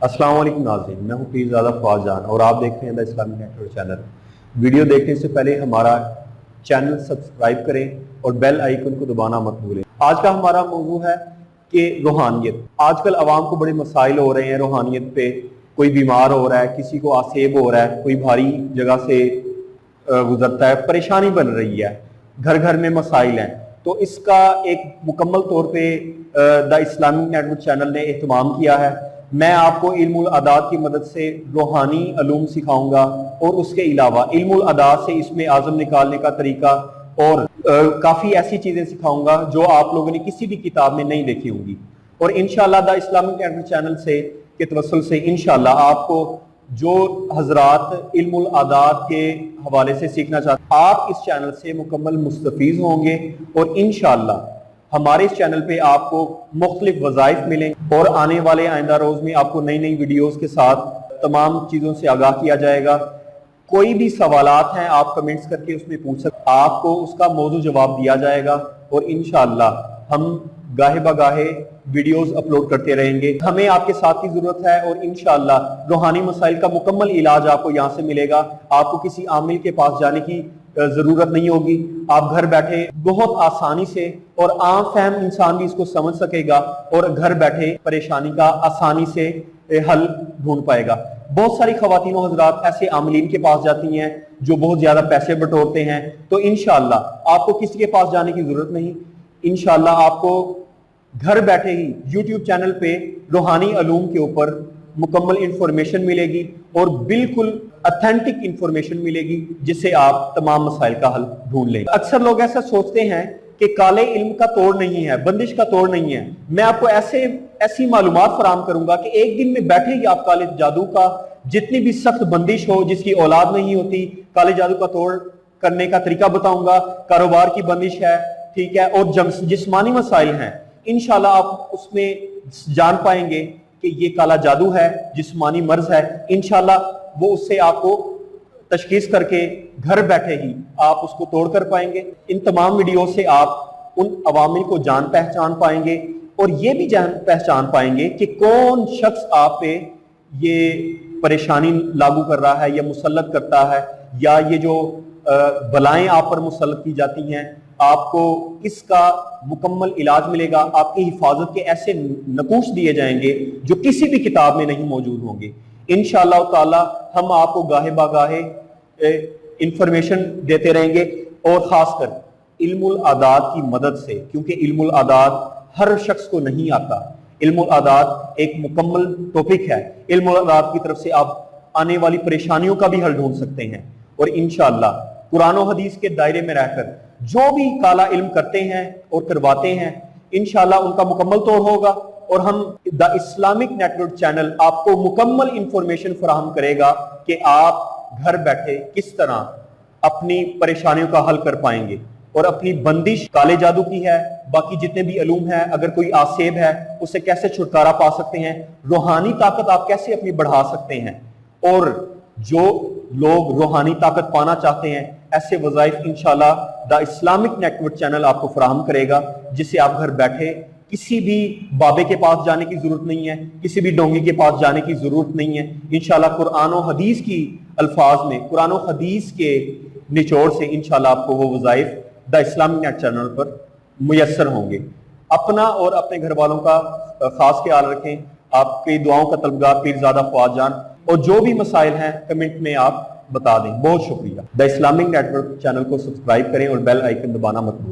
अस्सलाम वालेकुम नाज़रीन, मैं हूँ पीरज़ादा फवाद जान और आप देख रहे हैं the Islamic network channel. Video देखने से पहले हमारा चैनल सब्सक्राइब करें और बेल आइकन को दबाना मत भूलें। आज का हमारा मौजू है कि रूहानियत। आजकल आवाम को बड़े मसाइल हो रहे हैं रूहानियत पे। कोई बीमार हो रहा है, किसी को आसेब हो रहा है, कोई भारी जगह से गुजरता है, परेशानी बन रही है, घर घर में मसाइल हैं। तो इसका एक मुकम्मल तौर पे द इस्लामिक नेटवर्क चैनल ने एहतमाम किया है। मैं आपको इल्मुल अदात की मदद से रूहानी अलूम सिखाऊंगा और उसके अलावा इल्मुल अदात से इसमें आज़म निकालने का तरीका और काफ़ी ऐसी चीज़ें सिखाऊंगा जो आप लोगों ने किसी भी किताब में नहीं देखी होंगी। और इंशाअल्लाह द इस्लामिक नेटवर्क चैनल से के तवस्सुल से इंशाअल्लाह आपको जो हजरात इल्मुल अदात के हवाले से सीखना चाहते हैं, आप इस चैनल से मुकम्मल मुस्तफीज होंगे और इंशाअल्लाह हमारे इस चैनल पे आपको मुख्तलिफ वज़ाइफ मिलेंगे और आने वाले आइंदा रोज में आपको नई नई वीडियोस के साथ तमाम चीज़ों से आगाह किया जाएगा। कोई भी सवालात हैं आप कमेंट्स करके उसमें पूछ सकते, आपको उसका मौजू जवाब दिया जाएगा और इंशाअल्लाह हम गाहे बगाहे वीडियोस अपलोड करते रहेंगे। हमें आपके साथ की जरूरत है और इंशाअल्लाह रूहानी मसाइल का मुकम्मल इलाज आपको यहाँ से मिलेगा। आपको किसी आमिल के पास जाने की जरूरत नहीं होगी। आप घर बैठे बहुत आसानी से और आम फहम इंसान भी इसको समझ सकेगा और घर बैठे परेशानी का आसानी से हल ढूंढ पाएगा। बहुत सारी खवातीन और हजरात ऐसे आमिलीन के पास जाती हैं जो बहुत ज्यादा पैसे बटोरते हैं, तो इंशाअल्लाह आपको किसी के पास जाने की जरूरत नहीं। इंशाअल्लाह आपको घर बैठे ही YouTube चैनल पे रूहानी अलूम के ऊपर मुकम्मल इंफॉर्मेशन मिलेगी और बिल्कुल ऑथेंटिक इंफॉर्मेशन मिलेगी जिससे आप तमाम मसाइल का हल ढूंढ लेंगे। अक्सर लोग ऐसा सोचते हैं कि काले इल्म का तोड़ नहीं है, बंदिश का तोड़ नहीं है। मैं आपको ऐसी मालूमात फराहम करूंगा कि एक दिन में बैठे ही आप काले जादू का जितनी भी सख्त बंदिश हो, जिसकी औलाद नहीं होती, काले जादू का तोड़ करने का तरीका बताऊंगा। कारोबार की बंदिश है, ठीक है, और जिस्मानी मसाइल हैं, इंशाल्लाह आप उसमें जान पाएंगे कि ये काला जादू है, जिस्मानी मर्ज है। इंशाल्लाह वो उससे आपको तशखीस करके घर बैठे ही आप उसको तोड़ कर पाएंगे। इन तमाम वीडियो से आप उन अवामिल को जान पहचान पाएंगे और ये भी जान पहचान पाएंगे कि कौन शख्स आप पे ये परेशानी लागू कर रहा है या मुसल्लत करता है, या ये जो बलाएं आप पर मुसल्लत की जाती हैं, आपको इसका मुकम्मल इलाज मिलेगा। आपकी हिफाजत के ऐसे नकूश दिए जाएंगे जो किसी भी किताब में नहीं मौजूद होंगे। इंशाअल्लाह ताला हम आपको गाहे बागाहे इंफॉर्मेशन देते रहेंगे और खासकर इल्मुल आदात की मदद से, क्योंकि इल्मुल आदात हर शख्स को नहीं आता। इल्मुल आदात एक मुकम्मल टॉपिक है। इल्मुल आदात की तरफ से आप आने वाली परेशानियों का भी हल ढूंढ सकते हैं और इंशाअल्लाह कुरान और हदीस के दायरे में रहकर जो भी काला इल्म करते हैं और करवाते हैं, इंशाअल्लाह उनका मुकम्मल तौर होगा और हम द इस्लामिक नेटवर्क चैनल आपको मुकम्मल इंफॉर्मेशन फराहम करेगा कि आप घर बैठे किस तरह अपनी परेशानियों का हल कर पाएंगे। और अपनी बंदिश काले जादू की है, बाकी जितने भी अलूम है, अगर कोई आसेब है उससे कैसे छुटकारा पा सकते हैं, रूहानी ताकत आप कैसे अपनी बढ़ा सकते हैं, और जो लोग रूहानी ताकत पाना चाहते हैं ऐसे वज़ाइफ इंशाअल्लाह द इस्लामिक नेटवर्क चैनल आपको फराहम करेगा, जिससे आप घर बैठे किसी भी बाबे के पास जाने की जरूरत नहीं है, किसी भी डोंगी के पास जाने की जरूरत नहीं है। इंशाअल्लाह कुरान और हदीस की अल्फाज में, कुरान और हदीस के निचोड़ से इंशाअल्लाह आपको वो वज़ाइफ द इस्लामिक नेट चैनल पर मुयस्सर होंगे। अपना और अपने घर वालों का खास ख्याल रखें। आपकी दुआओं का तलबगार पीरज़ादा फवाद जान, और जो भी मसाइल हैं कमेंट में आप बता दें। बहुत शुक्रिया। द इस्लामिक नेटवर्क चैनल को सब्सक्राइब करें और बेल आइकन दबाना मत भूलें।